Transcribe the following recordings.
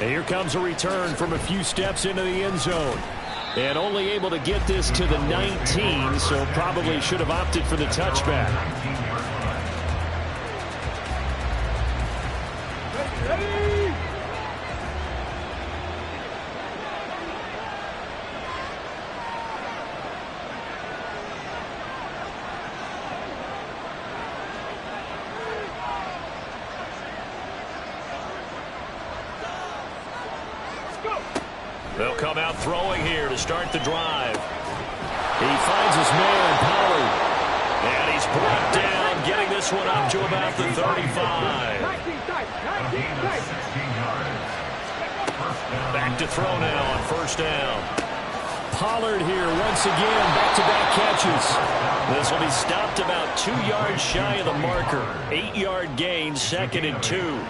And here comes a return from a few steps into the end zone. And only able to get this to the 19, so probably should have opted for the touchback. They'll come out throwing here to start the drive. He finds his man, Pollard. And he's brought down, getting this one up to about the 35. Back to throw now on first down. Pollard here once again, back-to-back catches. This will be stopped about 2 yards shy of the marker. 8-yard gain, 2nd and 2.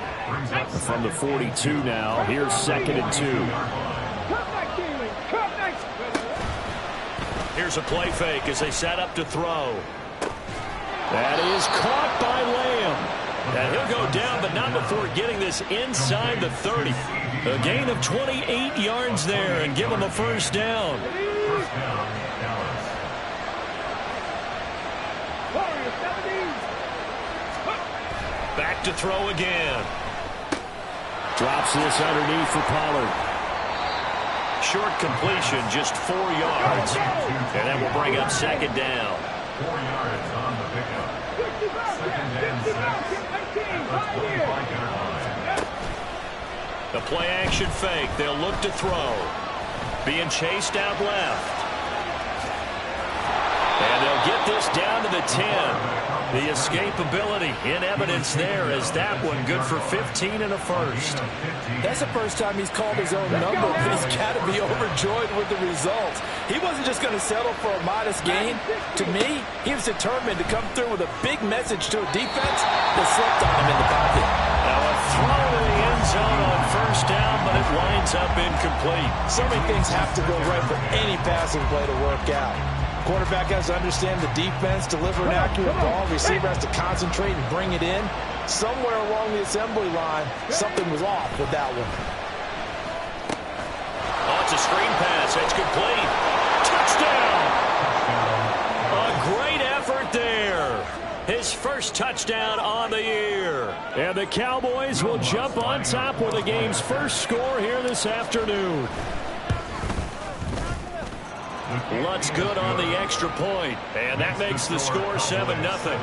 From the 42 now, here's 2nd and 2. Here's a play fake as they set up to throw. That is caught by Lamb. And he'll go down, but not before getting this inside the 30. A gain of 28 yards there and give him a first down. Back to throw again. Drops this underneath for Pollard. Short completion, just 4 yards. And that will bring up 2nd down. 4 yards on the pickup. 2nd and 6. The play action fake. They'll look to throw. Being chased out left. And they'll get this down to the 10. The escapability in evidence there as that one good for 15 and a first. That's the first time he's called his own number, but he's got to be overjoyed with the results. He wasn't just going to settle for a modest gain. To me, he was determined to come through with a big message to a defense that slept on him in the pocket. Now a throw to the end zone on first down, but it winds up incomplete. So many things have to go right for any passing play to work out. Quarterback has to understand the defense, deliver an accurate ball. Receiver has to concentrate and bring it in. Somewhere along the assembly line, something was off with that one. Oh, it's a screen pass. It's complete. Touchdown! A great effort there. His first touchdown on the year. And the Cowboys will jump on top with the game's first score here this afternoon. Lutz good on the extra point, and that makes the score 7-0. 49ers nothing.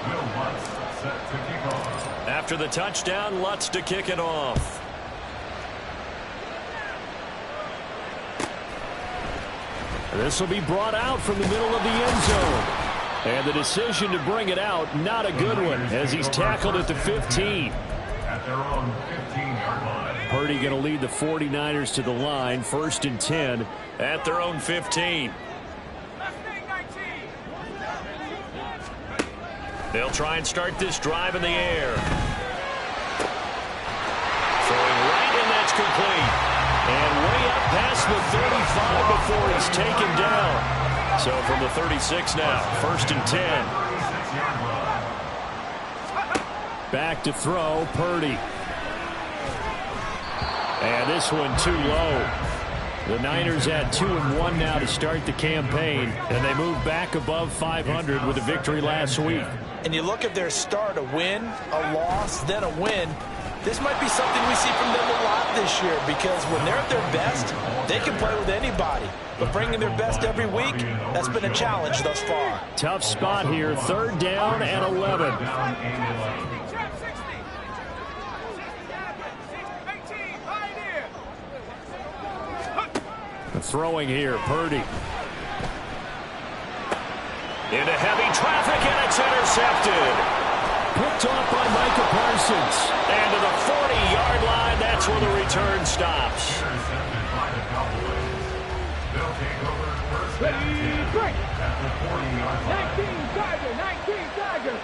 Will Lutz set to kick off. After the touchdown, Lutz to kick it off. This will be brought out from the middle of the end zone. And the decision to bring it out, not a good one, as he's tackled at the 15. At their own 15-yard line. Purdy going to lead the 49ers to the line, 1st and 10. At their own 15. They'll try and start this drive in the air. Throwing right, and that's complete. And way up past the 35 before he's taken down. So from the 36 now, 1st and 10. Back to throw, Purdy. And this one too low. The Niners at 2-1 now to start the campaign, and they move back above 500 with a victory last week. And you look at their start, a win, a loss, then a win. This might be something we see from them a lot this year, because when they're at their best, they can play with anybody. But bringing their best every week, that's been a challenge thus far. Tough spot here, 3rd down and 11. Throwing here, Purdy. Into heavy traffic, and it's intercepted. Picked off by Micah Parsons. And to the 40-yard line, that's where the return stops. Intercepted by the Cowboys. They'll take over first and 10 at the 40-yard line. 19 Tigers.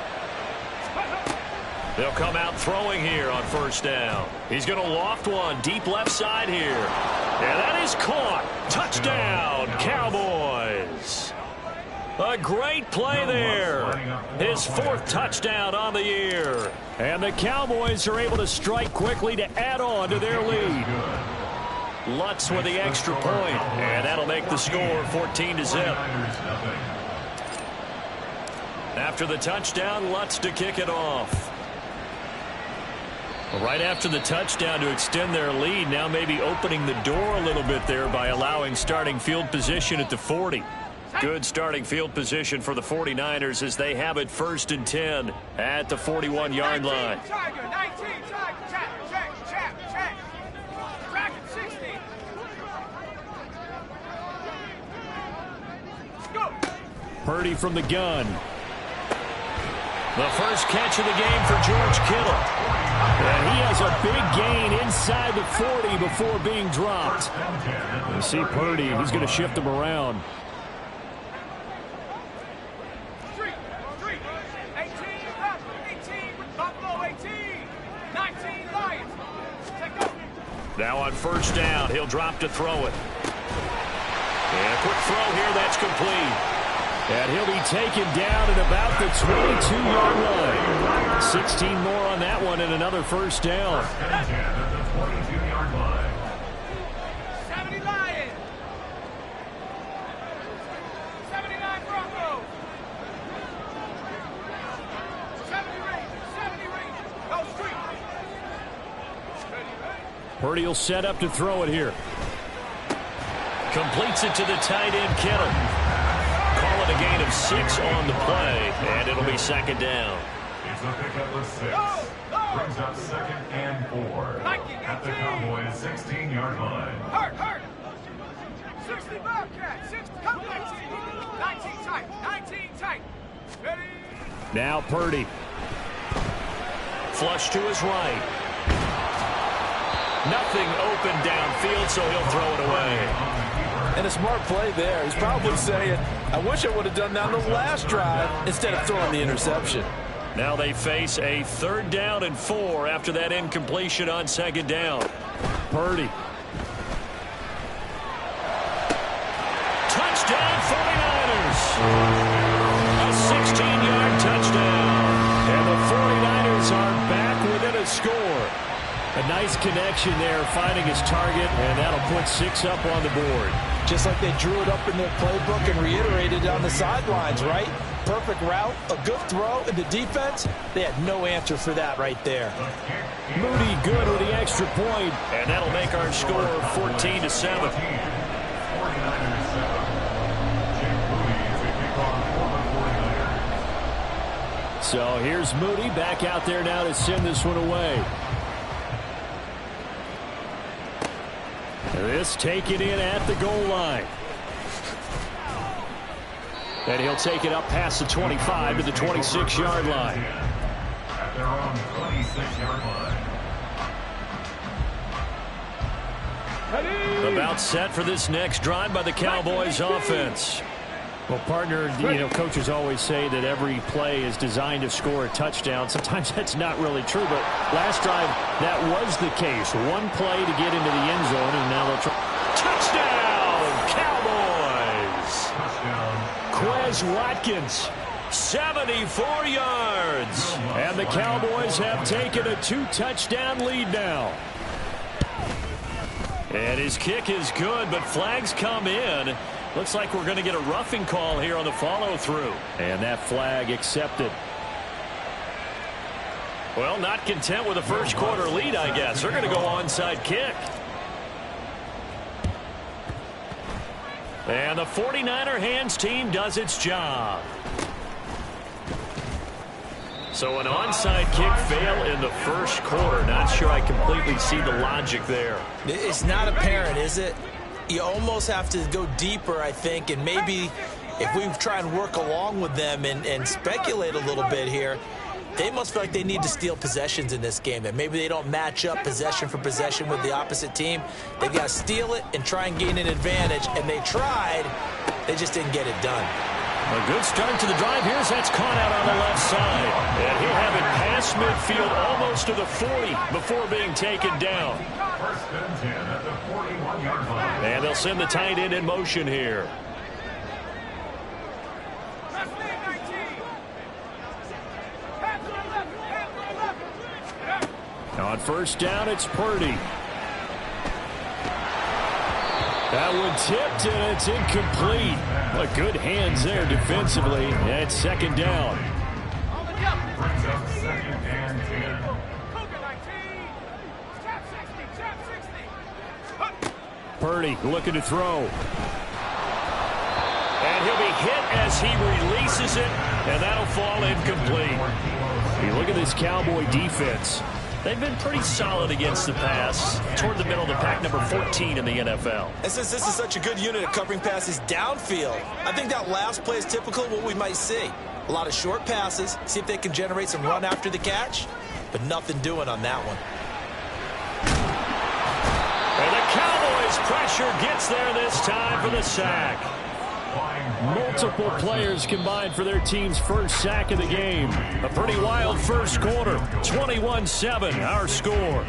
They'll come out throwing here on first down. He's going to loft one deep left side here. And that is caught. Touchdown, Cowboys. A great play there. His 4th touchdown on the year. And the Cowboys are able to strike quickly to add on to their lead. Lutz with the extra point, and that'll make the score 14-0. After the touchdown, Lutz to kick it off. Right after the touchdown to extend their lead, now maybe opening the door a little bit there by allowing starting field position at the 40. Good starting field position for the 49ers as they have it 1st and 10 at the 41-yard line. Purdy from the gun. The first catch of the game for George Kittle. And he has a big gain inside the 40 before being dropped. You see Purdy, he's going to shift him around. 18, Buffalo 18, 19 Lions. Now on 1st down, he'll drop to throw it. And a quick throw here, that's complete. And he'll be taken down at about the 22-yard line. 16 more on that one and another 1st down. 70 Lions. 79 Broncos. 70 Rangers. Go Street. Purdy will set up to throw it here. Completes it to the tight end, Kittle. Call it a gain of 6 on the play, and it'll be 2nd down. It's a pickup of 6. Brings up 2nd and 4. At the Cowboys' 16-yard line. Hurt. 60 Bobcats. 6 come 19. 19 tight. Ready? Now Purdy. Flush to his right. Nothing open downfield, so he'll throw it away. And a smart play there. He's probably saying, I wish I would have done that on the last drive instead of throwing the interception. Now they face a 3rd down and 4 after that incompletion on 2nd down. Purdy. Touchdown 49ers. A 16-yard touchdown. And the 49ers are back within a score. A nice connection there, finding his target, and that'll put 6 up on the board. Just like they drew it up in their playbook and reiterated on the sidelines, right? Perfect route, a good throw, and the defense, they had no answer for that right there. Moody good with the extra point. And that'll make our score 14-7. So here's Moody back out there now to send this one away. This taken in at the goal line. And he'll take it up past the 25 to the 26-yard line. At their own 26-yard line. About set for this next drive by the Cowboys offense. Well, partner, coaches always say that every play is designed to score a touchdown. Sometimes that's not really true, but last drive, that was the case. One play to get into the end zone, and now they'll try. Touchdown, Cowboys! Touchdown. Quez Watkins. 74 yards. And the Cowboys have taken a 2-touchdown lead now. And his kick is good, but flags come in. Looks like we're going to get a roughing call here on the follow-through. And that flag accepted. Well, not content with a first-quarter lead, I guess. They're going to go onside kick. And the 49er hands team does its job. So an onside kick fail in the first quarter. Not sure I completely see the logic there. It's not apparent, is it? You almost have to go deeper, I think, and maybe if we try and work along with them and speculate a little bit here, they must feel like they need to steal possessions in this game, that maybe they don't match up possession for possession with the opposite team. They've got to steal it and try and gain an advantage, and they tried. They just didn't get it done. A good start to the drive. Here's that's caught out on the left side. And he'll have it past midfield almost to the 40 before being taken down. First and 10 at the 41-yard line. And they'll send the tight end in motion here. On first down, it's Purdy. That one tipped, and it's incomplete. But good hands there defensively. That's second down. Brings up second and 10. Purdy looking to throw. And he'll be hit as he releases it, and that'll fall incomplete. You look at this Cowboy defense. They've been pretty solid against the pass, toward the middle of the pack, number 14 in the NFL. And since this is such a good unit of covering passes downfield, I think that last play is typical of what we might see. A lot of short passes, see if they can generate some run after the catch, but nothing doing on that one. And the Cowboys' pressure gets there this time for the sack. Multiple players combined for their team's first sack of the game. A pretty wild first quarter. 21-7, our score.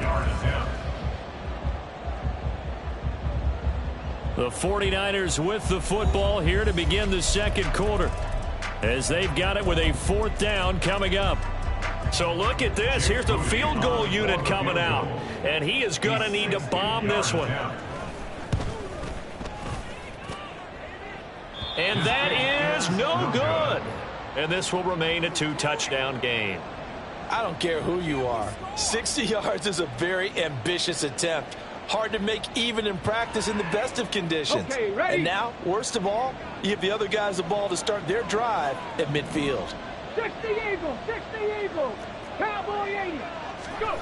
The 49ers with the football here to begin the second quarter, as they've got it with a fourth down coming up. So look at this. Here's the field goal unit coming out, and he is going to need to bomb this one. And that is no good. And this will remain a two-touchdown game. I don't care who you are. 60 yards is a very ambitious attempt. Hard to make even in practice in the best of conditions. Okay, ready? And now, worst of all, you give the other guys the ball to start their drive at midfield. 60 Eagles, 60 Eagles. Cowboy 80. Go.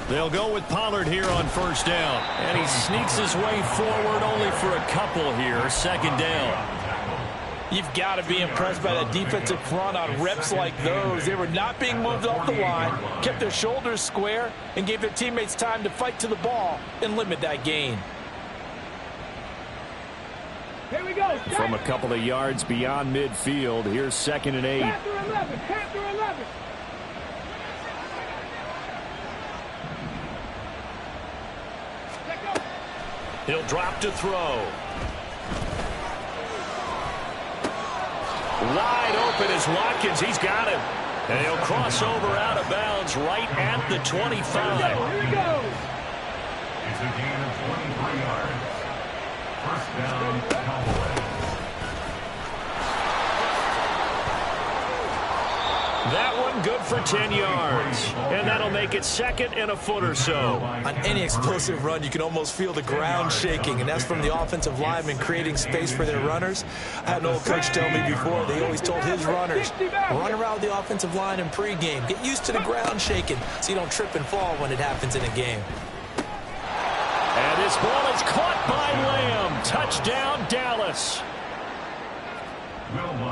They'll go with Pollard here on first down. And he sneaks his way forward only for a couple here. Second down. You've got to be impressed by the defensive front on reps like those. They were not being moved off the line, kept their shoulders square, and gave their teammates time to fight to the ball and limit that gain. Here we go. From a couple of yards beyond midfield, here's second and 8. Panther 11, Panther 11. He'll drop to throw. Wide open is Watkins. He's got him. And he'll cross over out of bounds right at the 25. Here we go. It's a gain of 23 yards. First down, Cowboys. That one good for 10 yards. And that'll make it second and a foot or so. On any explosive run, you can almost feel the ground shaking, and that's from the offensive linemen creating space for their runners. I had an old coach tell me before, they always told his runners, run around the offensive line in pregame. Get used to the ground shaking so you don't trip and fall when it happens in a game. And this ball is caught by Lamb. Touchdown, Dallas.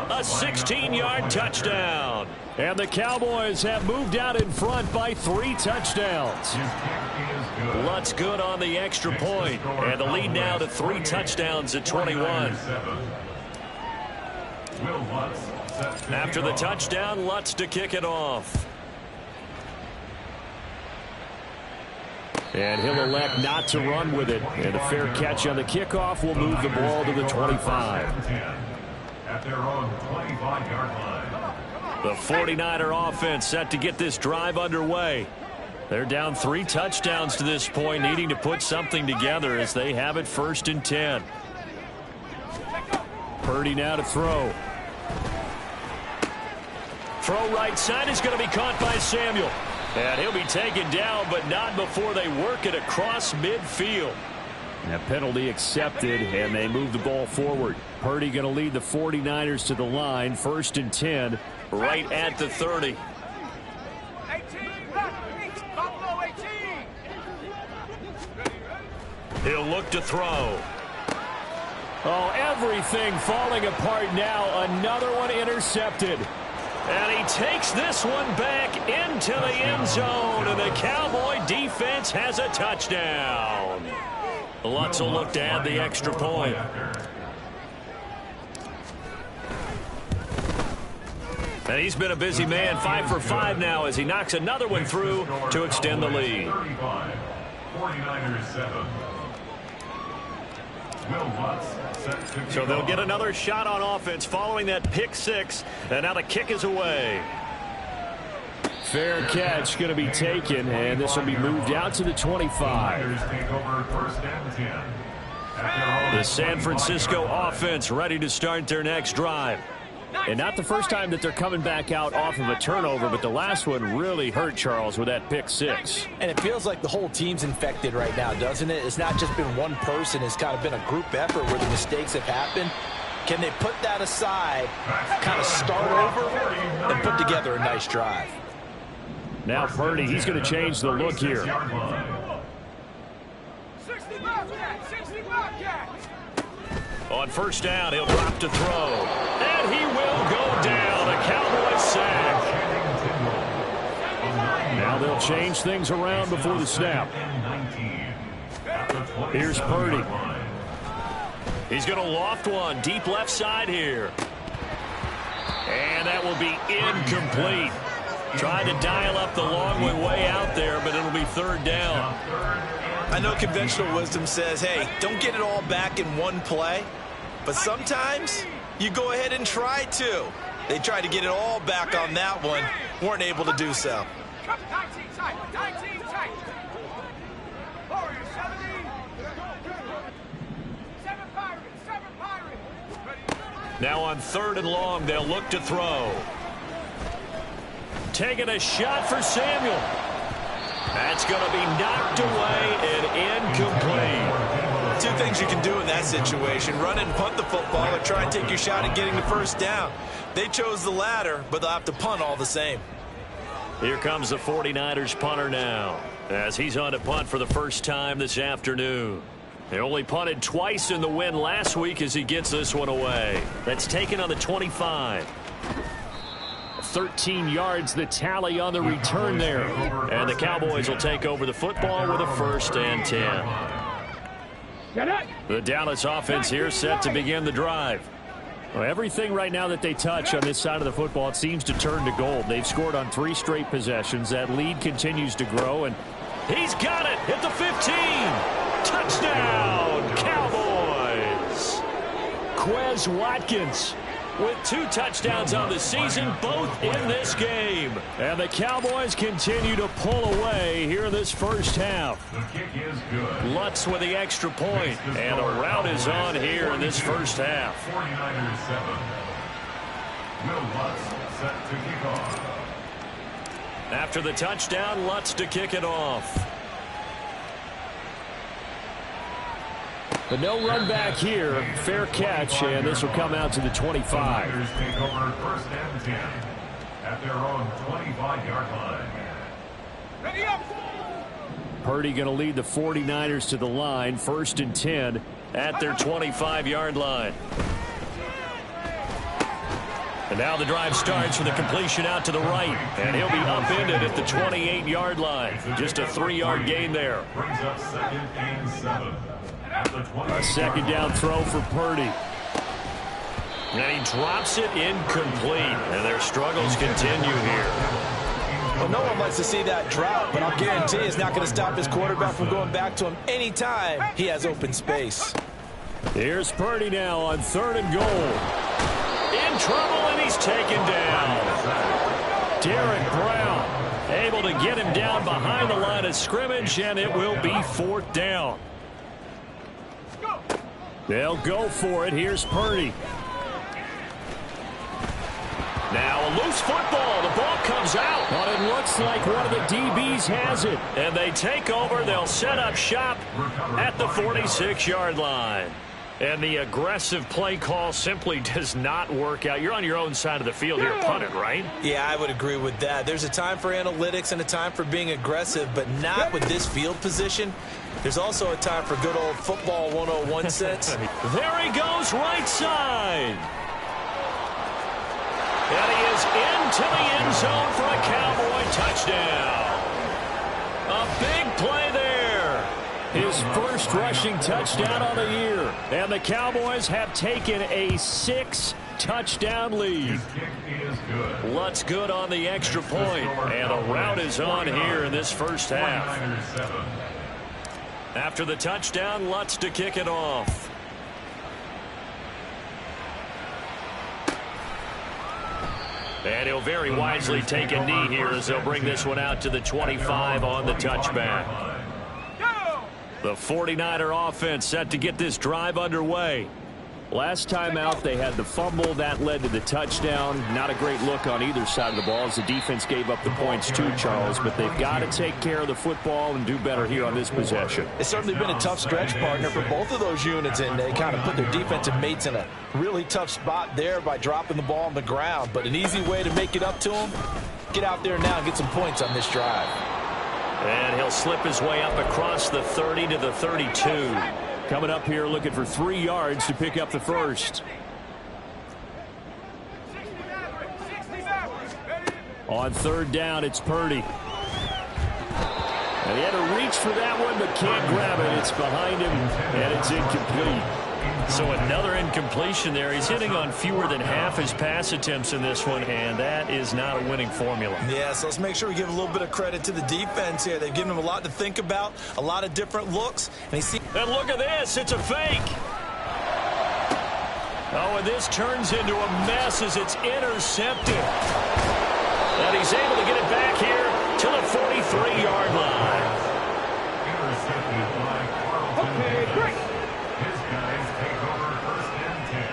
A 16-yard touchdown. And the Cowboys have moved out in front by 3 touchdowns. Lutz good on the extra point. And the lead now to 3 touchdowns at 21. After the touchdown, Lutz to kick it off. And he'll elect not to run with it. And a fair catch on the kickoff will move the ball to the 25. At their own 25-yard line. The 49er offense set to get this drive underway. They're down 3 touchdowns to this point, needing to put something together as they have it first and 10. Purdy now to throw. Throw right side is going to be caught by Samuel. And he'll be taken down, but not before they work it across midfield. That penalty accepted, and they move the ball forward. Purdy going to lead the 49ers to the line, first and 10. Right at the 30. 18, Buffalo 18. He'll look to throw. Oh, everything falling apart now. Another one intercepted. And he takes this one back into the end zone, and the Cowboy defense has a touchdown. Lutz will look to add the extra point. And he's been a busy man, 5 for 5 now as he knocks another one through to extend the lead. 35, 49ers 7. Will Lutz set to kick So they'll off. get another shot on offense following that pick 6, and now the kick is away. Fair catch going to be taken, and this will be moved out to the 25. Take over 1st and 10. The San Francisco offense ready to start their next drive. And not the first time that they're coming back out off of a turnover, but the last one really hurt Charles with that pick 6. And it feels like the whole team's infected right now, doesn't it? It's not just been one person. It's kind of been a group effort where the mistakes have happened. Can they put that aside, kind of start over, and put together a nice drive? Now Purdy, he's going to change the look here. 60 Wildcat, 60 Wildcat. On 1st down, he'll drop to throw. And he will go down. A Cowboys sack. Now they'll change things around before the snap. Here's Purdy. He's going to loft one deep left side here. And that will be incomplete. Tried to dial up the long way out there, but it'll be 3rd down. I know conventional wisdom says, hey, don't get it all back in one play. But sometimes you go ahead and try to. They tried to get it all back on that one. Weren't able to do so. 19 tight, 19 tight. Warriors, 17. 7 Pirates, 7 Pirates. Now on 3rd and long, they'll look to throw. Taking a shot for Samuel. That's going to be knocked away and incomplete. 2 things you can do in that situation: run and punt the football, or try and take your shot at getting the 1st down. They chose the latter, but they'll have to punt all the same. Here comes the 49ers punter now, as he's on to punt for the first time this afternoon. They only punted twice in the win last week as he gets this one away. That's taken on the 25. 13 yards the tally on the return there. And the Cowboys will take over the football with a 1st and 10. The Dallas offense here set to begin the drive. Well, everything right now that they touch on this side of the football, it seems to turn to gold. They've scored on 3 straight possessions. That lead continues to grow, and he's got it at the 15. Touchdown, Cowboys. Quez Watkins with 2 touchdowns on the season, both in this game. And the Cowboys continue to pull away here in this first half. The kick is good. Lutz with the extra point, and a rout is on here in this first half. 49ers 7. Will Lutz set to kick off. After the touchdown, Lutz to kick it off. But no run back here. Fair catch, and this will come out to the 25. The Niners take over 1st and 10 at their own 25-yard line. Ready up. Purdy going to lead the 49ers to the line. 1st and 10 at their 25-yard line. And now the drive starts with a completion out to the right. And he'll be upended at the 28-yard line. Just a 3-yard gain there. Brings up 2nd and 7. A 2nd down throw for Purdy. And he drops it incomplete. And their struggles continue here. Well, no one likes to see that drop, but I'll guarantee it's not going to stop his quarterback from going back to him anytime he has open space. Here's Purdy now on 3rd and goal. In trouble, and he's taken down. Derek Brown able to get him down behind the line of scrimmage, and it will be 4th down. They'll go for it. Here's Purdy. Now a loose football. The ball comes out. But it looks like one of the DBs has it. And they take over. They'll set up shop at the 46-yard line. And the aggressive play call simply does not work out. You're on your own side of the field here, punted, right? Yeah, I would agree with that. There's a time for analytics and a time for being aggressive, but not with this field position. There's also a time for good old football 101 sense. There he goes, right side. And he is into the end zone for a Cowboy touchdown. A big play there. His first rushing touchdown on the year. And the Cowboys have taken a 6-touchdown lead. Lutz good on the extra point. And a rout is on here in this first half. After the touchdown, Lutz to kick it off. And he'll very wisely take a knee here as they'll bring this one out to the 25 on the touchback. The 49er offense set to get this drive underway. Last time out, they had the fumble. That led to the touchdown. Not a great look on either side of the ball as the defense gave up the points too, Charles. But they've got to take care of the football and do better here on this possession. It's certainly been a tough stretch, partner, for both of those units, and they kind of put their defensive mates in a really tough spot there by dropping the ball on the ground. But an easy way to make it up to them, get out there now and get some points on this drive. And he'll slip his way up across the 30 to the 32. Coming up here looking for 3 yards to pick up the first. On third down, it's Purdy. And he had to reach for that one, but can't grab it. It's behind him, and it's incomplete. So another incompletion there. He's hitting on fewer than half his pass attempts in this one, and that is not a winning formula. Yeah, so let's make sure we give a little bit of credit to the defense here. They've given him a lot to think about, a lot of different looks. And look at this. It's a fake. Oh, and this turns into a mess as it's intercepted. And he's able to get it back here to the 43-yard line. Intercepted by Carlton. Okay, great. His guys take over 1st and 10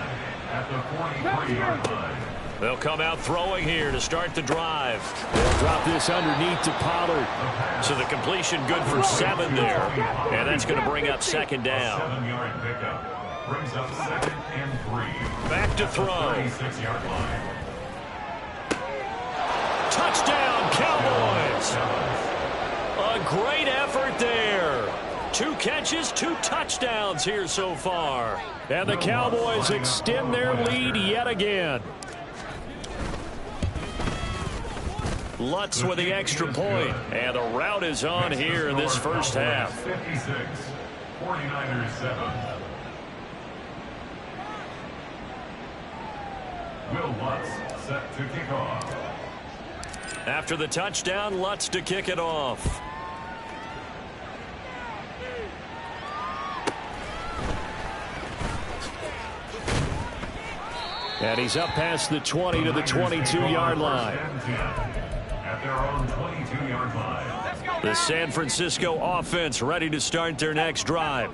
at the 43-yard line. They'll come out throwing here to start the drive. They'll drop this underneath to Pollard. So the completion good for 7 there. And that's going to bring up 2nd down. 7-yard pickup brings up 2nd and 3. Back to throw. 36-yard line. Touchdown, Cowboys. A great effort there. 2 catches, 2 touchdowns here so far. And the Cowboys extend their lead yet again. Lutz with the extra point. And the route is on here in this first half. 56. 49ers 7. Will Lutz set to kick off. After the touchdown, Lutz to kick it off. And he's up past the 20 to the 22-yard line. At their own 22-yard line. The San Francisco offense ready to start their next drive.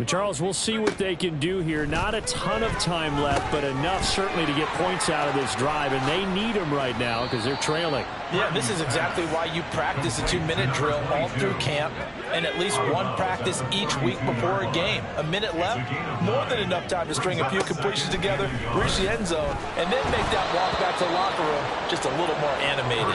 Charles, we'll see what they can do here. Not a ton of time left, but enough certainly to get points out of this drive, and they need them right now because they're trailing. Yeah, this is exactly why you practice a 2-minute drill all through camp and at least one practice each week before a game. A minute left, more than enough time to string a few completions together, reach the end zone, and then make that walk back to the locker room just a little more animated.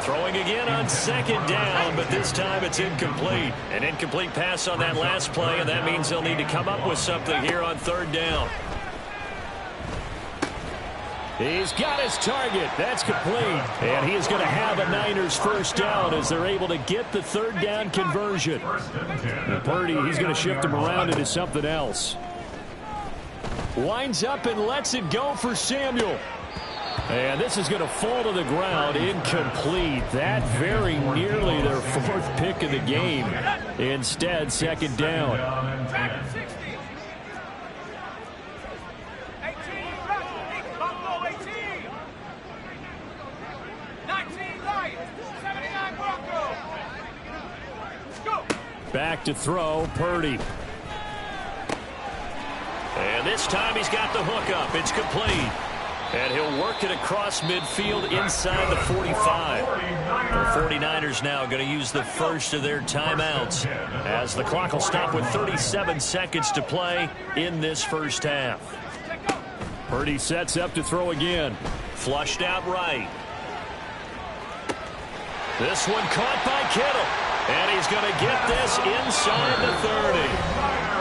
Throwing again on 2nd down, but this time it's incomplete. An incomplete pass on that last play, and that means they'll need to come up with something here on 3rd down. He's got his target. That's complete. And he is going to have a Niners first down as they're able to get the 3rd down conversion. And Purdy, he's going to shift him around into something else. Winds up and lets it go for Samuel. And this is going to fall to the ground, incomplete. That very nearly their 4th pick of the game. Instead, 2nd down. Back to throw, Purdy. And this time he's got the hook up. It's complete. And he'll work it across midfield inside the 45. The 49ers now going to use the first of their timeouts as the clock will stop with 37 seconds to play in this first half. Purdy sets up to throw again. Flushed out right. This one caught by Kittle. And he's going to get this inside the 30.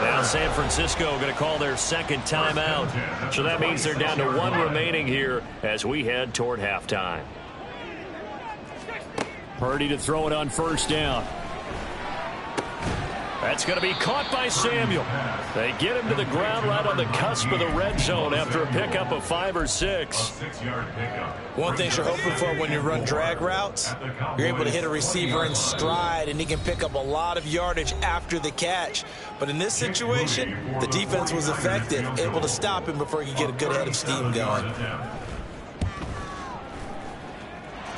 Now San Francisco going to call their 2nd timeout. So that means they're down to 1 remaining here as we head toward halftime. Purdy to throw it on 1st down. That's going to be caught by Samuel. They get him to the ground right on the cusp of the red zone after a pickup of 5 or 6. One thing you're hoping for when you run drag routes, you're able to hit a receiver in stride, and he can pick up a lot of yardage after the catch. But in this situation, the defense was effective, able to stop him before he could get a good head of steam going.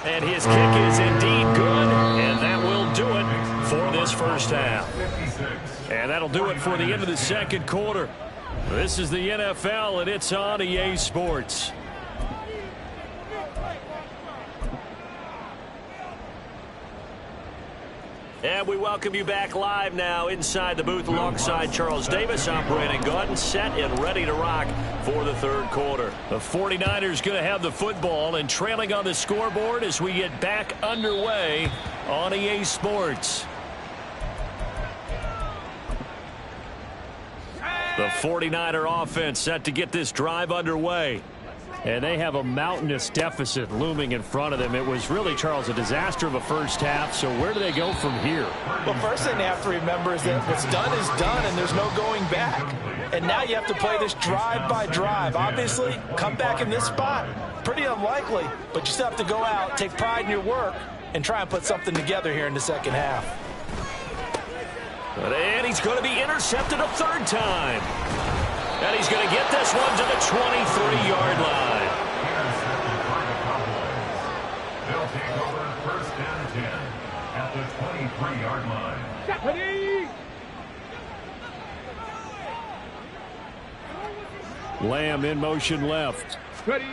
And his kick is indeed good, and that will do it for this first half. And that'll do it for the end of the second quarter. This is the NFL, and it's on EA Sports. And we welcome you back live now inside the booth alongside Charles Davis. I'm Brandon Gaudin, set and ready to rock for the third quarter. The 49ers going to have the football and trailing on the scoreboard as we get back underway on EA Sports. The 49er offense set to get this drive underway. And they have a mountainous deficit looming in front of them. It was really, Charles, a disaster of a first half. So where do they go from here? Well, first thing they have to remember is that what's done is done, and there's no going back. And now you have to play this drive by drive. Obviously, come back in this spot, pretty unlikely. But you still have to go out, take pride in your work, and try and put something together here in the second half. And he's going to be intercepted a third time. And he's going to get this one to the 23-yard line. They'll take over first and 10 at the 23-yard line. Deputy! Lamb in motion left. Ready!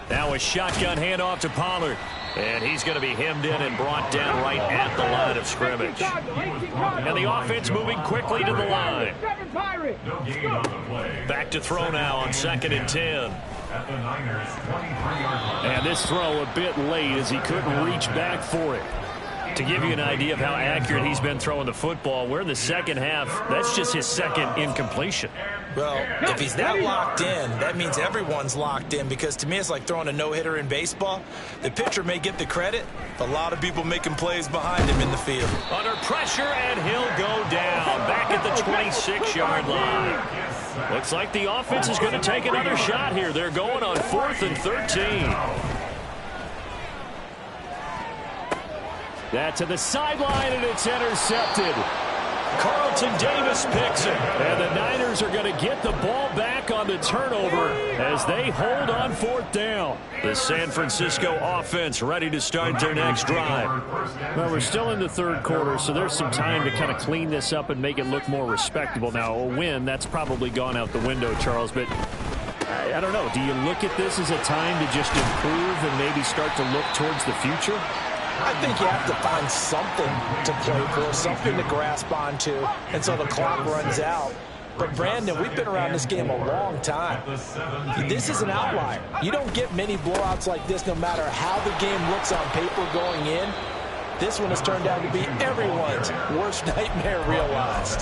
Now a shotgun handoff to Pollard. And he's going to be hemmed in and brought down right at the line of scrimmage. And the offense moving quickly to the line. No gain on the play. Back to throw now on 2nd and 10. At the Niners' 23-yard line. And this throw a bit late as he couldn't reach back for it. To give you an idea of how accurate he's been throwing the football, we're in the second half. That's just his second incompletion. Well, if he's that locked in, that means everyone's locked in, because to me it's like throwing a no-hitter in baseball. The pitcher may get the credit, but a lot of people making plays behind him in the field. Under pressure, and he'll go down back at the 26-yard line. Looks like the offense is going to take another shot here. They're going on 4th and 13. That to the sideline, and it's intercepted. Carlton Davis picks it. And the Niners are going to get the ball back on the turnover as they hold on 4th down. The San Francisco offense ready to start their next drive. Well, we're still in the third quarter, so there's some time to kind of clean this up and make it look more respectable. Now, a win, that's probably gone out the window, Charles, but I don't know. Do you look at this as a time to just improve and maybe start to look towards the future? I think you have to find something to play for, something to grasp onto until the clock runs out. But, Brandon, we've been around this game a long time. This is an outlier. You don't get many blowouts like this no matter how the game looks on paper going in. This one has turned out to be everyone's worst nightmare realized.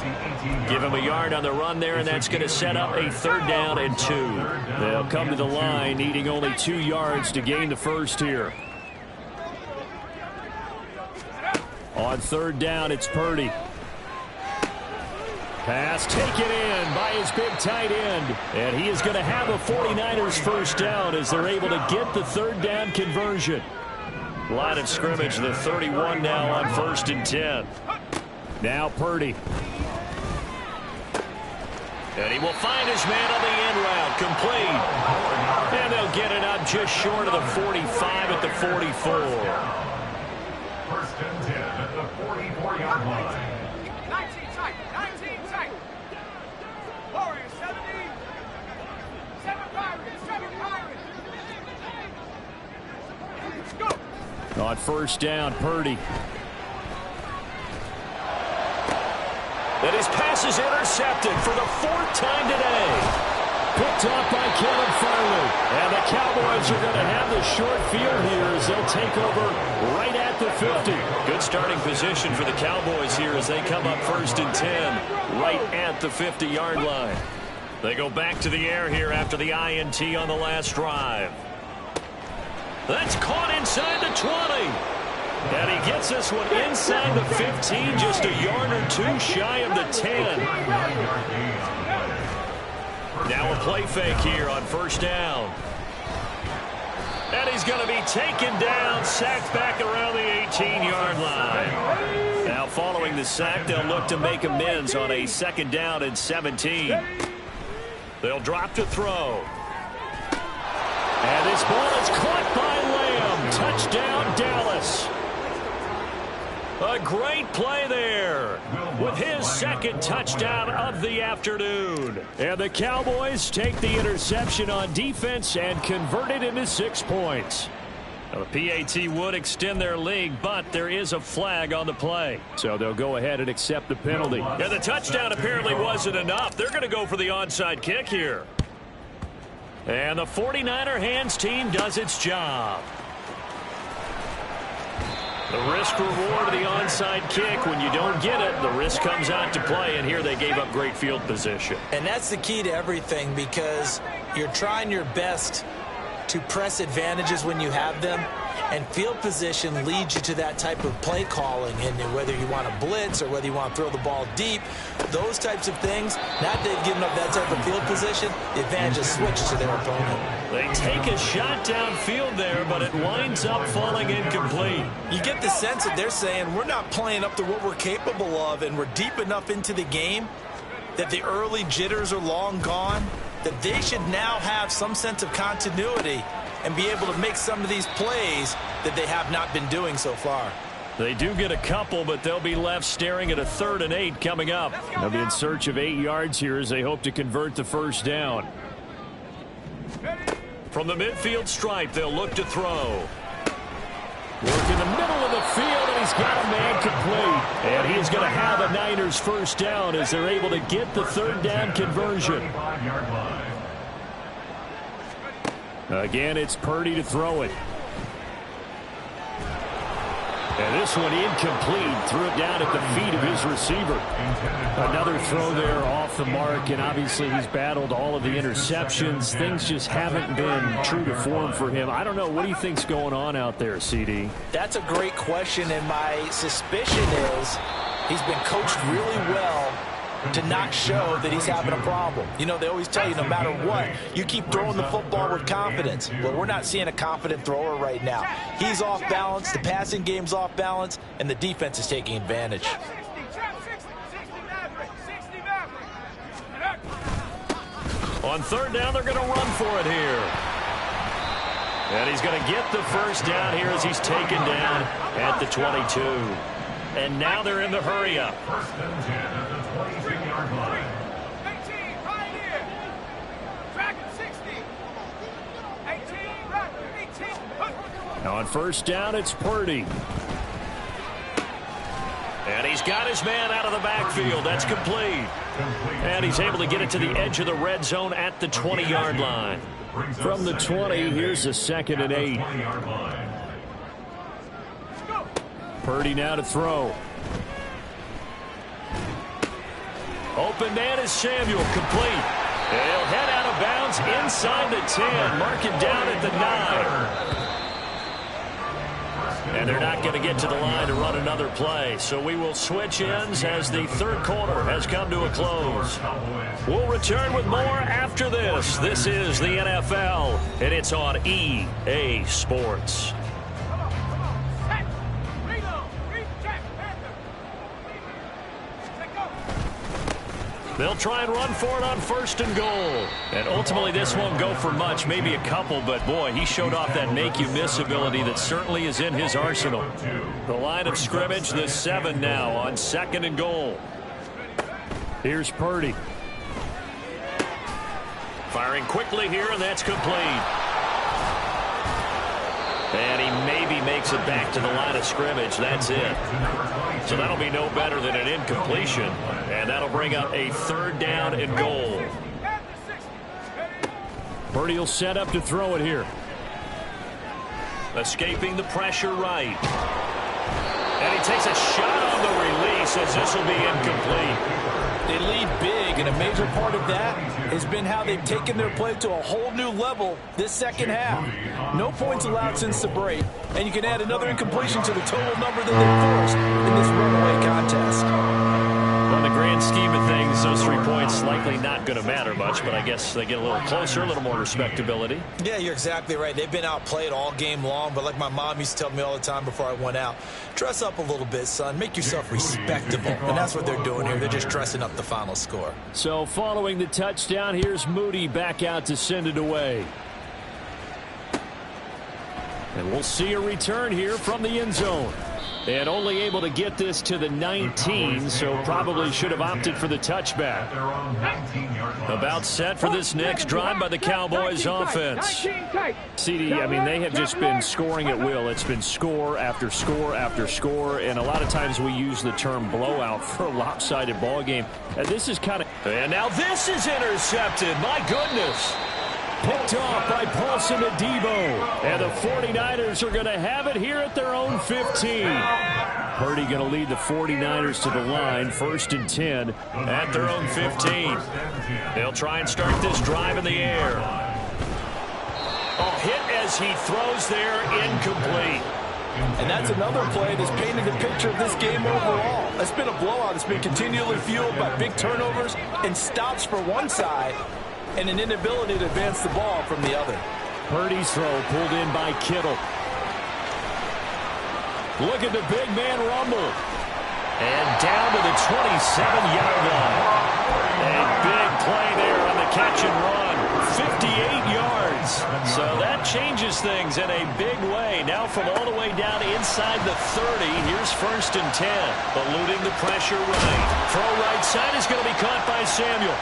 Give him a yard on the run there, and that's going to set up a 3rd down and 2. They'll come to the line needing only 2 yards to gain the first here. On 3rd down, it's Purdy. Pass taken in by his big tight end. And he is going to have a 49ers first down as they're able to get the 3rd down conversion. Line of scrimmage, the 31 now on 1st and 10. Now Purdy. And he will find his man on the end route, complete. And they'll get it up just short of the 45 at the 44. First and 10 at the 44-yard line. 19 tight, 19 tight. Warriors, 70. 7 Pirates, 7 Pirates. Let's go. On 1st down, Purdy. And his pass is intercepted for the 4th time today. Picked off by Kevin Farley. And the Cowboys are going to have the short field here as they'll take over right at the 50. Good starting position for the Cowboys here as they come up 1st and 10 right at the 50-yard line. They go back to the air here after the INT on the last drive. That's caught inside the 20. And he gets this one inside the 15, just a yard or 2 shy of the 10. Now a play fake here on 1st down. And he's going to be taken down, sacked back around the 18-yard line. Now following the sack, they'll look to make amends on a 2nd down and 17. They'll drop to throw. And this ball is caught by Lamb. touchdown, Dallas. A great play there with his second touchdown of the afternoon. And the Cowboys take the interception on defense and convert it into 6 points. Now, the PAT would extend their lead, but there is a flag on the play. So they'll go ahead and accept the penalty. Yeah, the touchdown apparently wasn't enough. They're going to go for the onside kick here. And the 49er hands team does its job. The risk reward of the onside kick. When you don't get it, the risk comes out to play, and here they gave up great field position. And that's the key to everything, because you're trying your best to press advantages when you have them, and field position leads you to that type of play calling. And whether you want to blitz or whether you want to throw the ball deep, those types of things, now that they've given up that type of field position, the advantage is switched to their opponent. They take a shot downfield there, but it winds up falling incomplete. You get the sense that they're saying we're not playing up to what we're capable of, and we're deep enough into the game that the early jitters are long gone, that they should now have some sense of continuity and be able to make some of these plays that they have not been doing so far. They do get a couple, but they'll be left staring at a 3rd and 8 coming up. They'll be in search of 8 yards here as they hope to convert the first down. From the midfield stripe, they'll look to throw. Work in the middle of the field, and he's got a man complete. And he's going to have a Niners first down as they're able to get the 3rd down conversion. Again, it's Purdy to throw it. And this one incomplete. Threw it down at the feet of his receiver. Another throw there off the mark, and obviously he's battled all of the interceptions. Things just haven't been true to form for him. I don't know. What do you think's going on out there, CD? That's a great question, and my suspicion is he's been coached really well to not show that he's having a problem. You know, they always tell you no matter what, you keep throwing the football with confidence. Well, we're not seeing a confident thrower right now. He's off balance, the passing game's off balance, and the defense is taking advantage. On 3rd down, they're going to run for it here. And he's going to get the first down here as he's taken down at the 22. And now they're in the hurry up. First and 10 at the 23-yard line. 18, right here. Track it, 60. 18, right, 18. Now on first down, it's Purdy. And he's got his man out of the backfield. That's complete. And he's able to get it to the edge of the red zone at the 20-yard line. From the 20, here's a 2nd and 8. Purdy now to throw. Open man is Samuel, complete. And he'll head out of bounds inside the 10. Mark him down at the 9. And they're not going to get to the line to run another play. So we will switch ends as the 3rd quarter has come to a close. We'll return with more after this. This is the NFL, and it's on EA Sports. They'll try and run for it on 1st and goal. And ultimately, this won't go for much, maybe a couple, but boy, he showed off that make-you-miss ability that certainly is in his arsenal. The line of scrimmage, the 7 now on 2nd and goal. Here's Purdy. Firing quickly here, and that's complete. And he maybe makes it back to the line of scrimmage. That's it. So that'll be no better than an incompletion. And that'll bring up a 3rd down and goal. Purdy will set up to throw it here. Escaping the pressure right. And he takes a shot on the release as this will be incomplete. They lead big, and a major part of that has been how they've taken their play to a whole new level this second half. No points allowed since the break, and you can add another incompletion to the total number that they forced in this runaway contest. On the grand scheme of things, those 3 points likely not going to matter much, but I guess they get a little closer, a little more respectability. Yeah, you're exactly right. They've been outplayed all game long, but like my mom used to tell me all the time before I went out, dress up a little bit, son. Make yourself respectable. And that's what they're doing here. They're just dressing up the final score. So following the touchdown, here's Moody back out to send it away. And we'll see a return here from the end zone. And only able to get this to the 19, so probably should have opted for the touchback. About set for this next drive by the Cowboys offense. CD, I mean, they have just been scoring at will. It's been score after score after score, and a lot of times we use the term blowout for a lopsided ball game. And this is kind of... And now this is intercepted. My goodness. Picked off by Paulson Adebo. And the 49ers are going to have it here at their own 15. Purdy going to lead the 49ers to the line, 1st and 10. At their own 15. They'll try and start this drive in the air. Oh, hit as he throws there, incomplete. And that's another play that's painted the picture of this game overall. It's been a blowout. It's been continually fueled by big turnovers and stops for one side, and an inability to advance the ball from the other. Purdy's throw pulled in by Kittle. Look at the big man rumble. And down to the 27-yard line. A big play there on the catch and run. 58 yards. So that changes things in a big way. Now from all the way down inside the 30, here's 1st and 10. Eluding the pressure right. Throw right side is going to be caught by Samuel.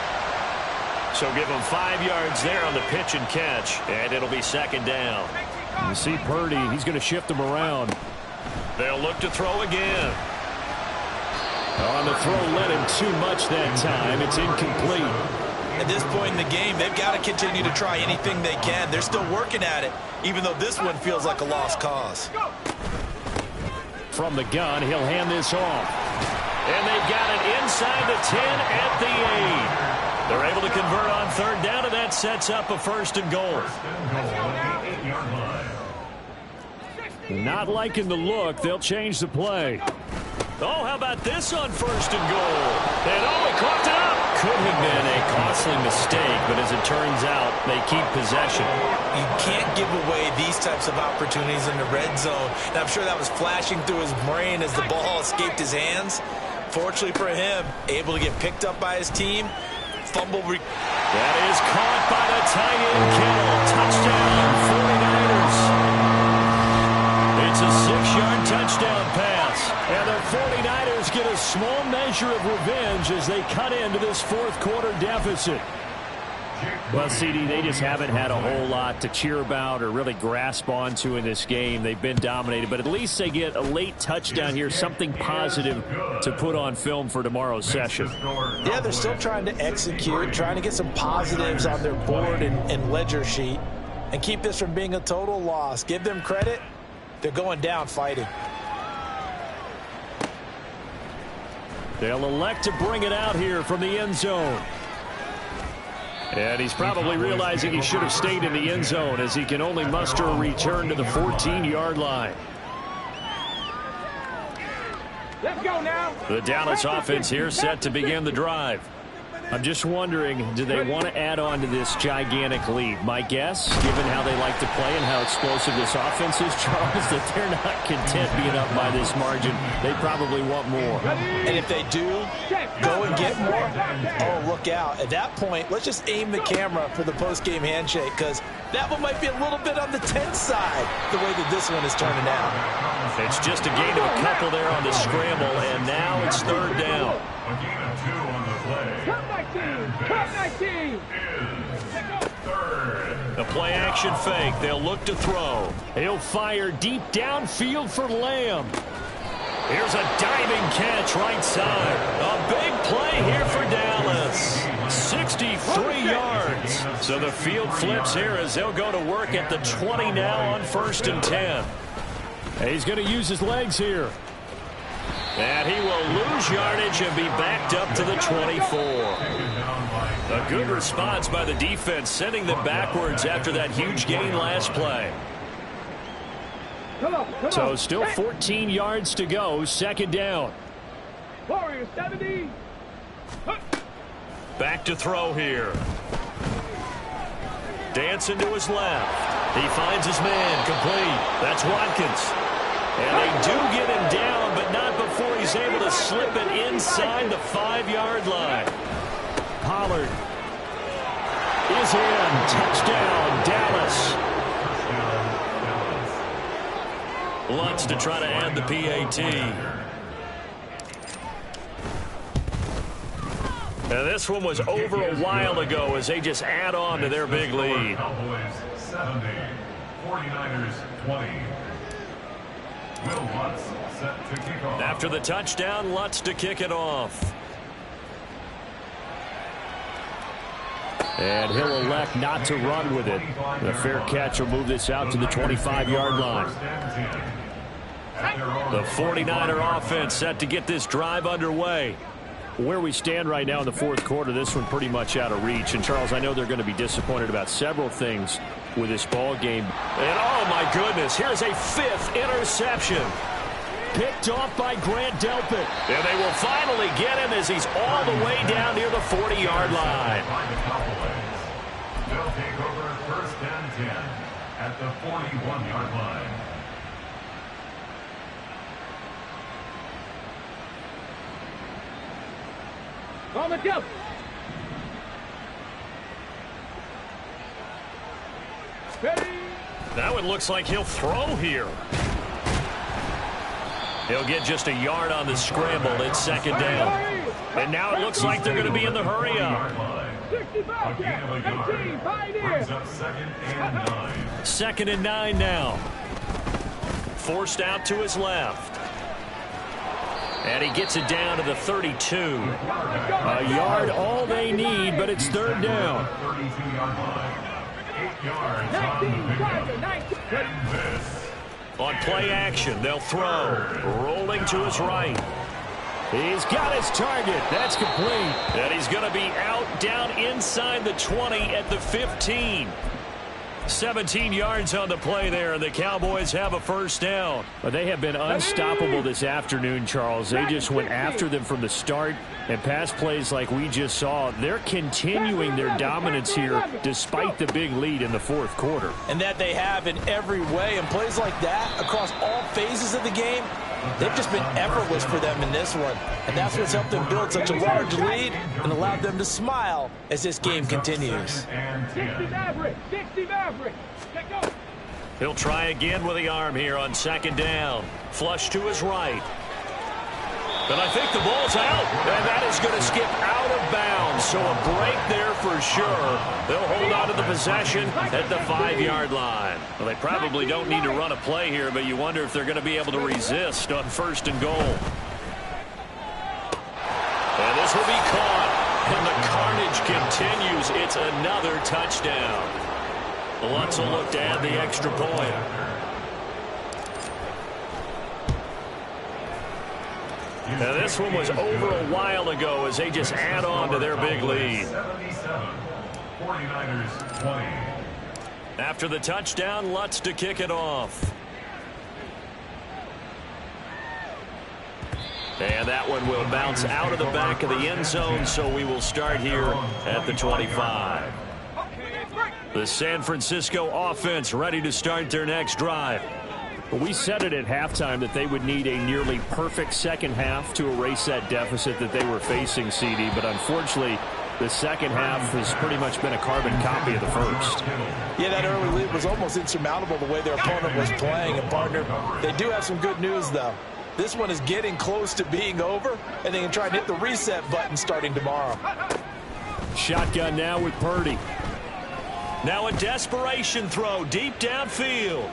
So give him 5 yards there on the pitch and catch, and it'll be 2nd down. You see Purdy, he's going to shift them around. They'll look to throw again. On the throw, led him too much that time. It's incomplete. At this point in the game, they've got to continue to try anything they can. They're still working at it, even though this one feels like a lost cause. From the gun, he'll hand this off. And they've got it inside the 10 at the 8. They're able to convert on 3rd down, and that sets up a 1st and goal. Not liking the look. They'll change the play. Oh, how about this on 1st and goal? And oh, he caught it up. Could have been a costly mistake, but as it turns out, they keep possession. You can't give away these types of opportunities in the red zone. And I'm sure that was flashing through his brain as the ball escaped his hands. Fortunately for him, able to get picked up by his team. Fumble. That is caught by the tight end, Kittle. Touchdown, 49ers. It's a 6-yard touchdown pass. And the 49ers get a small measure of revenge as they cut into this 4th quarter deficit. Well, CD, they just haven't had a whole lot to cheer about or really grasp onto in this game. They've been dominated, but at least they get a late touchdown here, something positive to put on film for tomorrow's session. Yeah, they're still trying to execute, trying to get some positives on their board and ledger sheet and keep this from being a total loss. Give them credit. They're going down fighting. They'll elect to bring it out here from the end zone. And he's probably realizing he should have stayed in the end zone as he can only muster a return to the 14-yard line. Let's go now. The Dallas offense here set to begin the drive. I'm just wondering, do they want to add on to this gigantic lead? My guess, given how they like to play and how explosive this offense is, Charles, that they're not content being up by this margin. They probably want more. And if they do go and get more, oh, look out. At that point, let's just aim the camera for the post-game handshake, because that one might be a little bit on the tense side, the way that this one is turning out. It's just a gain of a couple there on the scramble, and now it's 3rd down. A gain of 2 on the play. Cut my team. Cut my team. The play action fake. They'll look to throw. He'll fire deep downfield for Lamb. Here's a diving catch right side. A big play here for Dallas. 63 yards. So the field flips here as they'll go to work at the 20 now on 1st and 10. He's going to use his legs here. And he will lose yardage and be backed up to the 24. A good response by the defense, sending them backwards after that huge gain last play. So still 14 yards to go, 2nd down. Warriors 70. Back to throw here. Dancing to his left. He finds his man, complete. That's Watkins. And they do get him down, but not before he's able to slip it inside the 5-yard line. Pollard is in. Touchdown, Dallas. Lutz to try to add the PAT. Now this one was over a while ago as they just add on to their big lead. Cowboys 70, 49ers 20. Will Lutz set to kick off. After the touchdown, Lutz to kick it off. And he'll elect not to run with it. The fair catch will move this out to the 25-yard line. The 49er offense set to get this drive underway. Where we stand right now in the fourth quarter, this one pretty much out of reach. And, Charles, I know they're going to be disappointed about several things with this ball game. And, oh, my goodness, here's a fifth interception. Picked off by Grant Delpit. And they will finally get him as he's all the way down near the 40-yard line. They'll take over first and 10 at the 41-yard line. On the jump. Ready. Now it looks like he'll throw here. He'll get just a yard on the scramble. It's second down. And now it looks like they're going to be in the hurry up. 65, 18, Pioneer. Second and 9 now. Forced out to his left. And he gets it down to the 32. A yard all they need, but it's third down. 32-yard line. 8 yards 19. and this. On play action, they'll throw. Rolling to his right. He's got his target. That's complete. And he's going to be out down inside the 20 at the 15. 17 yards on the play there, and the Cowboys have a first down. But they have been unstoppable this afternoon, Charles. They just went after them from the start, and pass plays like we just saw, they're continuing their dominance here despite the big lead in the fourth quarter. And that they have in every way. And plays like that across all phases of the game, they've just been effortless for them in this one. And that's what's helped them build such a large lead and allowed them to smile as this game continues. 60 Maverick. 60 Maverick. Let go. He'll try again with the arm here on second down. Flush to his right. But I think the ball's out, and that is going to skip out of bounds. So a break there for sure. They'll hold on to the possession at the 5-yard line. Well, they probably don't need to run a play here, but you wonder if they're going to be able to resist on first and goal. And this will be caught, and the carnage continues. It's another touchdown. Lutz will look to add the extra point. Now this one was over a while ago as they just add on to their big lead. 77, 49ers 20. After the touchdown, Lutz to kick it off. And that one will bounce out of the back of the end zone, so we will start here at the 25. The San Francisco offense ready to start their next drive. We said it at halftime that they would need a nearly perfect second half to erase that deficit that they were facing, CD. But unfortunately, the second half has pretty much been a carbon copy of the first. Yeah, that early lead was almost insurmountable the way their opponent was playing. And, partner, they do have some good news, though. This one is getting close to being over, and they can try and hit the reset button starting tomorrow. Shotgun now with Purdy. Now a desperation throw deep downfield.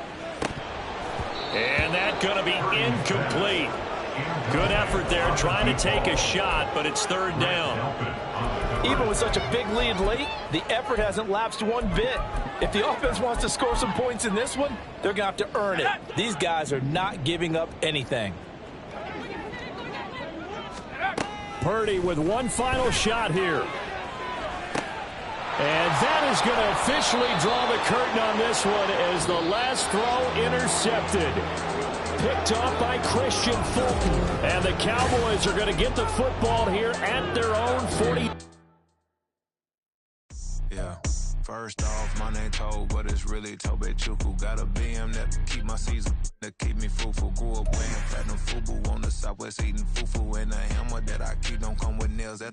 And that's going to be incomplete. Good effort there trying to take a shot, but it's third down. Even with such a big lead late, the effort hasn't lapsed one bit. If the offense wants to score some points in this one, they're going to have to earn it. These guys are not giving up anything. Purdy with one final shot here. And that is going to officially draw the curtain on this one as the last throw intercepted. Picked off by Christian Fulton. And the Cowboys are going to get the football here at their own 40. Yeah. First off, my name Tobe, but it's really Tobe Chuku. Got a BM that keep my season, that keep me fruitful. Grew up wearing platinum FUBU on the Southwest eating fufu. And a hammer that I keep don't come with nails.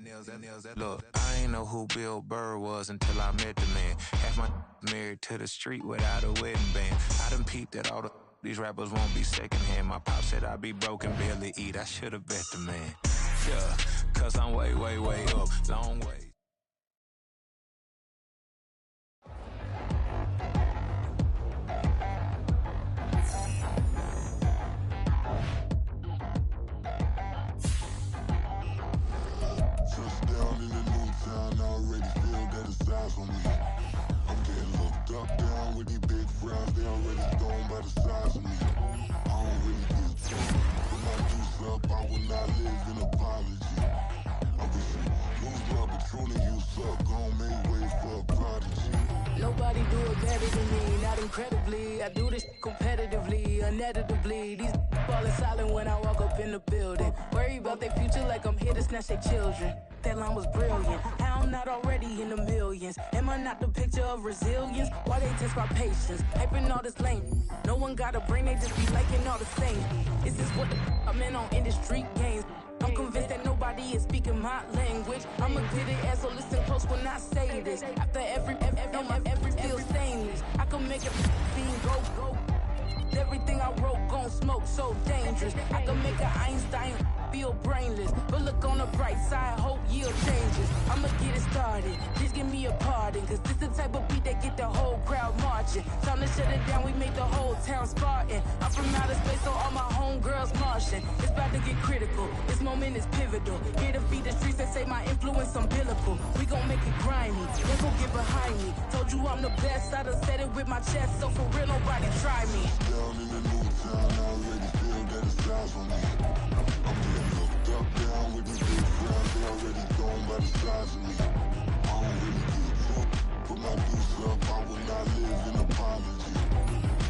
Look, I ain't know who Bill Burr was until I met the man. Half my married to the street without a wedding band. I done peeped at all the These rappers won't be secondhand. My pop said I'd be broken, barely eat. I should've bet the man. Yeah, cause I'm way, way, way up. Long way. Touchdown in the new town, I already feel that it's eyes on me. I'm getting looked up, down with these big frowns, they already gone by the size of me. I don't really get drunk, put my juice up, I will not live in apology. I wish you lose my Patron and you suck, gon' make way for a prodigy. Nobody do it better than me, not incredibly. I do this competitively, uneditably. These falling silent when I walk up in the building. Worry about their future like I'm here to snatch their children. That line was brilliant. How I'm not already in the millions? Am I not the picture of resilience? Why they test my patience? Hyping all this lame. No one got a brain, they just be liking all the same. This is what I'm in on industry games. I'm convinced that nobody is speaking my language. I'm a good ass, so listen close when I say this. After every feel stainless. I can make a scene go. Everything I wrote gon' smoke, so dangerous. I can make an Einstein feel brainless. But look on the bright side, hope yield changes. I'ma get it started, please give me a pardon. Cause this the type of beat that get the whole crowd marching. Time to shut it down, we made the whole town Spartan. I'm from outer space, so all my homegirls Martian. It's about to get critical, this moment is pivotal. Here to feed the streets that say my influence umbilical. We gon' make it grimy, let's go get behind me. Told you I'm the best, I done said it with my chest. So for real, nobody try me. Down in the new town, I already feel that it's eyes on me. I'm getting looked up, down with these big frowns, they already gone by the size of me. I don't really get drunk, put my juice up, I will not live in apology.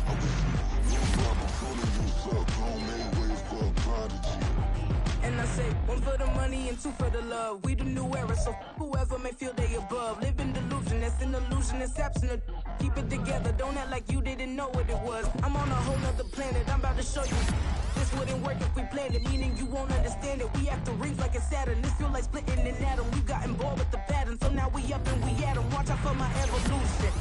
I wish you lose my Patron and you suck, gon' make way for a prodigy. And I say, one for the money and two for the love. We the new era, so whoever may feel they above. Live in delusion, that's an illusion, it's absent. Keep it together, don't act like you didn't know what it was. I'm on a whole nother planet, I'm about to show you. This wouldn't work if we planned it, meaning you won't understand it. We have to rings like a Saturn, this feel like splitting an atom. We got involved with the pattern, so now we up and we at 'em. Watch out for my evolution.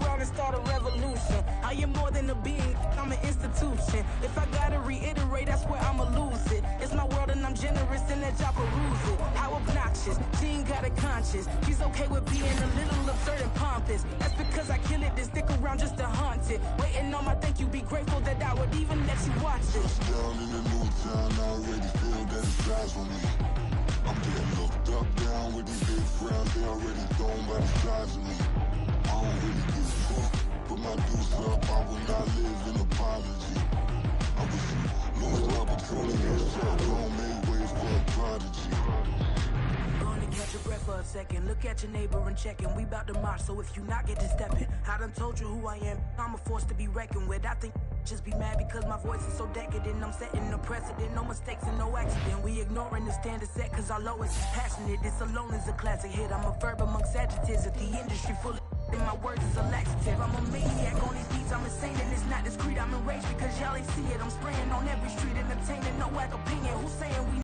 Around and start a revolution. I am more than a being, I'm an institution. If I gotta reiterate, that's where I'ma lose it. It's my world and I'm generous and that y'all peruse it. How obnoxious, she ain't got a conscience. She's okay with being a little absurd and pompous. That's because I kill it, then stick around just to haunt it. Waiting on my thank you, be grateful that I would even let you watch it. Down in the new town, I already feel that it's eyes on me. I'm getting looked up, down with these big frowns, they already gone by the size of me. I don't really get drunk, put my juice up, I will not live in apology. I wish you lose my Patron and you suck, gon' make way for a prodigy. Gonna catch your breath for a second. Look at your neighbor and check in. We bout to march, so if you not get to stepping. I done told you who I am. I'm a force to be reckoned with. I think just be mad because my voice is so decadent. I'm setting the precedent. No mistakes and no accident. We ignoring the standard set cause our lowest is passionate. This alone is a classic hit. I'm a verb amongst adjectives. At the industry full of and my words is a laxative. I'm a maniac on these beats. I'm insane and it's not discreet. I'm enraged because y'all ain't see it. I'm spraying on every street, entertaining, no whack opinion. Who's saying we